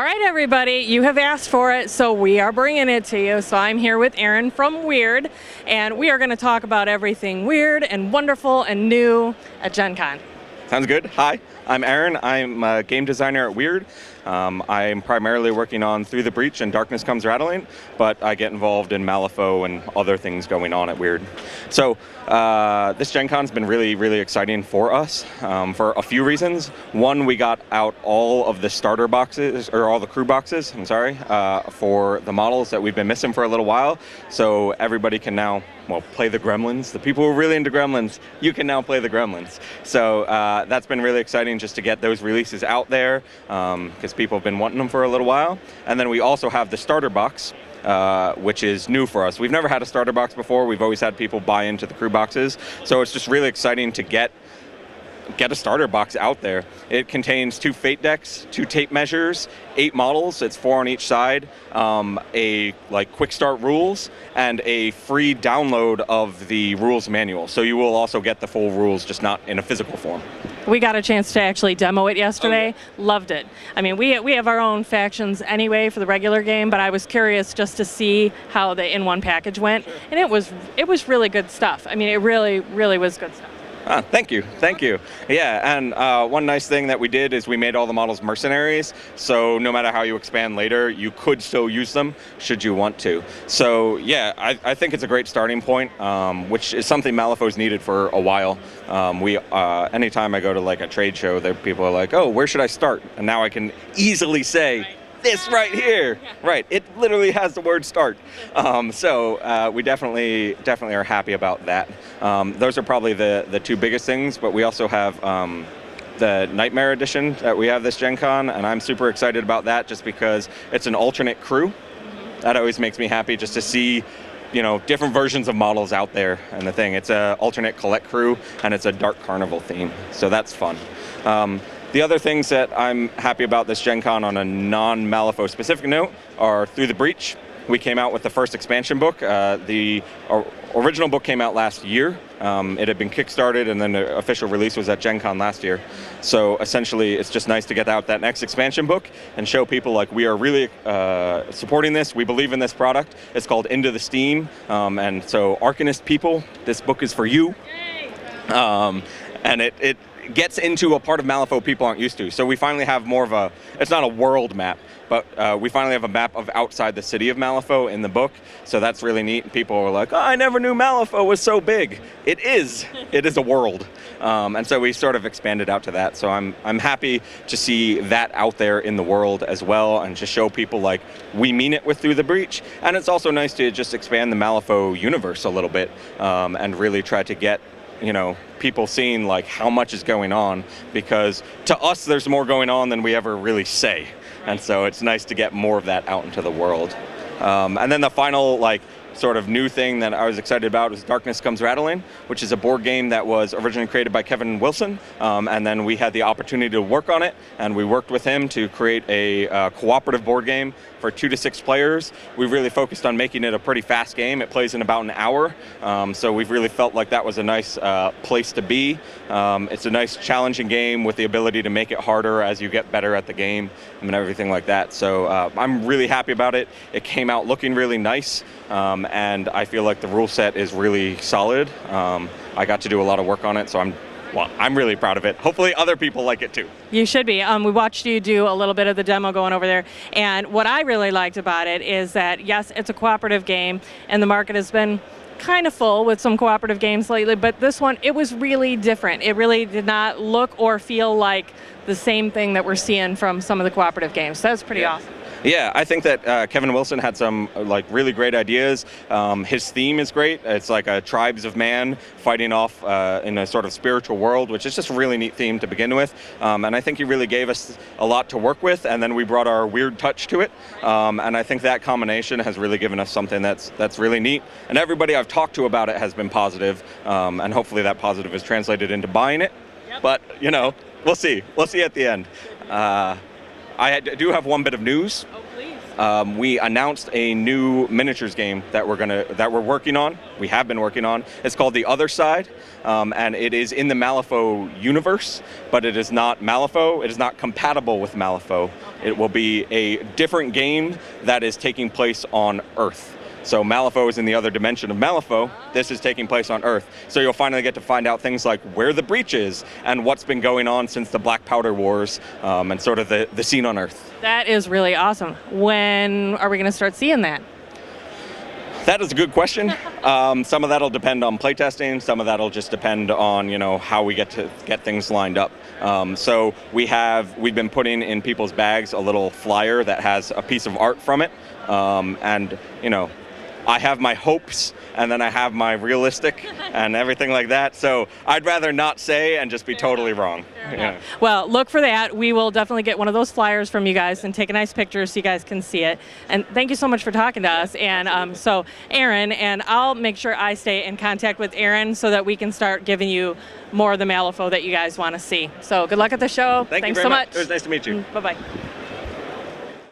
All right, everybody, you have asked for it, so we are bringing it to you. So I'm here with Aaron from Wyrd, and we are going to talk about everything weird and wonderful and new at Gen Con. Sounds good. Hi, I'm Aaron. I'm a game designer at Wyrd. I'm primarily working on Through the Breach and Darkness Comes Rattling, but I get involved in Malifaux and other things going on at Wyrd. So this Gen Con's been really, really exciting for us for a few reasons. One, we got out all of the starter boxes, or all the crew boxes, for the models that we've been missing for a little while. So everybody can now, play the Gremlins. The people who are really into Gremlins, you can now play the Gremlins. So that's been really exciting just to get those releases out there, because people have been wanting them for a little while. And then we also have the starter box, which is new for us. We've never had a starter box before. We've always had people buy into the crew boxes. So it's just really exciting to get a starter box out there. It contains 2 fate decks, 2 tape measures, 8 models, it's 4 on each side, a quick start rules, and a free download of the rules manual. So you will also get the full rules, just not in a physical form. We got a chance to actually demo it yesterday. Oh, yeah. Loved it. I mean, we have our own factions anyway for the regular game, but I was curious just to see how the in-one package went, sure. And it was really good stuff. I mean, it really, really was good stuff. Thank you. Yeah, and one nice thing that we did is we made all the models mercenaries, so no matter how you expand later, you could still use them should you want to. So yeah, I think it's a great starting point, which is something Malifaux's needed for a while. Anytime I go to a trade show, people are like, oh, where should I start? And now I can easily say, this right here, right? It literally has the word start. So we definitely are happy about that. Those are probably the 2 biggest things, but we also have the Nightmare Edition that we have this Gen Con, and I'm super excited about that just because it's an alternate crew. That always makes me happy just to see different versions of models out there. And the thing, it's a alternate collect crew, and it's a Dark Carnival theme, so that's fun. The other things that I'm happy about this Gen Con on a non-Malifaux specific note are Through the Breach. We came out with the first expansion book. The original book came out last year. It had been kickstarted, and then the official release was at Gen Con last year. So essentially, it's just nice to get out that next expansion book and show people we are really supporting this. We believe in this product. It's called Into the Steam. And so Arcanist people, this book is for you. And it gets into a part of Malifaux people aren't used to. So we finally have more of a, it's not a world map, but we finally have a map of outside the city of Malifaux in the book. So that's really neat. People are like, oh, I never knew Malifaux was so big. It is a world. And so we sort of expanded out to that. So I'm happy to see that out there in the world as well, and just show people we mean it with Through the Breach. And it's also nice to just expand the Malifaux universe a little bit, and really try to get people seeing how much is going on, because to us there's more going on than we ever really say, and so it's nice to get more of that out into the world. And then the final sort of new thing that I was excited about was Darkness Comes Rattling, which is a board game that was originally created by Kevin Wilson, and then we had the opportunity to work on it, and we worked with him to create a cooperative board game for 2 to 6 players. We really focused on making it a pretty fast game. It plays in about an hour, so we've really felt like that was a nice place to be. It's a nice challenging game with the ability to make it harder as you get better at the game and everything like that. So I'm really happy about it. It came out looking really nice, and I feel like the rule set is really solid. I got to do a lot of work on it, so I'm really proud of it. Hopefully other people like it too. You should be. We watched you do a little bit of the demo going over there, and what I really liked about it is that, yes, it's a cooperative game, and the market has been kind of full with some cooperative games lately, but this one, it was really different. It really did not look or feel like the same thing that we're seeing from some of the cooperative games. So that's pretty awesome. Yeah, I think that Kevin Wilson had some really great ideas. His theme is great. It's like a tribes of man fighting off in a sort of spiritual world, which is just a really neat theme to begin with. And I think he really gave us a lot to work with, and then we brought our weird touch to it. And I think that combination has really given us something that's really neat. And everybody I've talked to about it has been positive, and hopefully that positive is translated into buying it. Yep. But we'll see. We'll see at the end. I do have one bit of news. Oh, please. we announced a new miniatures game that we're working on. We have been working on. It's called The Other Side, and it is in the Malifaux universe, but it is not Malifaux. It is not compatible with Malifaux. It will be a different game that is taking place on Earth. So Malifaux is in the other dimension of Malifaux. This is taking place on Earth. So you'll finally get to find out things like where the breach is and what's been going on since the Black Powder Wars, and sort of the scene on Earth. That is really awesome. When are we going to start seeing that? That is a good question. Some of that'll depend on playtesting. Some of that'll just depend on how we get things lined up. So we've been putting in people's bags a little flyer that has a piece of art from it, and I have my hopes, and then I have my realistic and everything like that. So I'd rather not say and just be totally wrong. Yeah. Well, look for that. We will definitely get one of those flyers from you guys and take a nice picture so you guys can see it. And thank you so much for talking to us. And so Aaron, and I'll make sure I stay in contact with Aaron so that we can start giving you more of the Malifaux that you guys want to see. So good luck at the show. Thanks so much. It was nice to meet you. Bye-bye.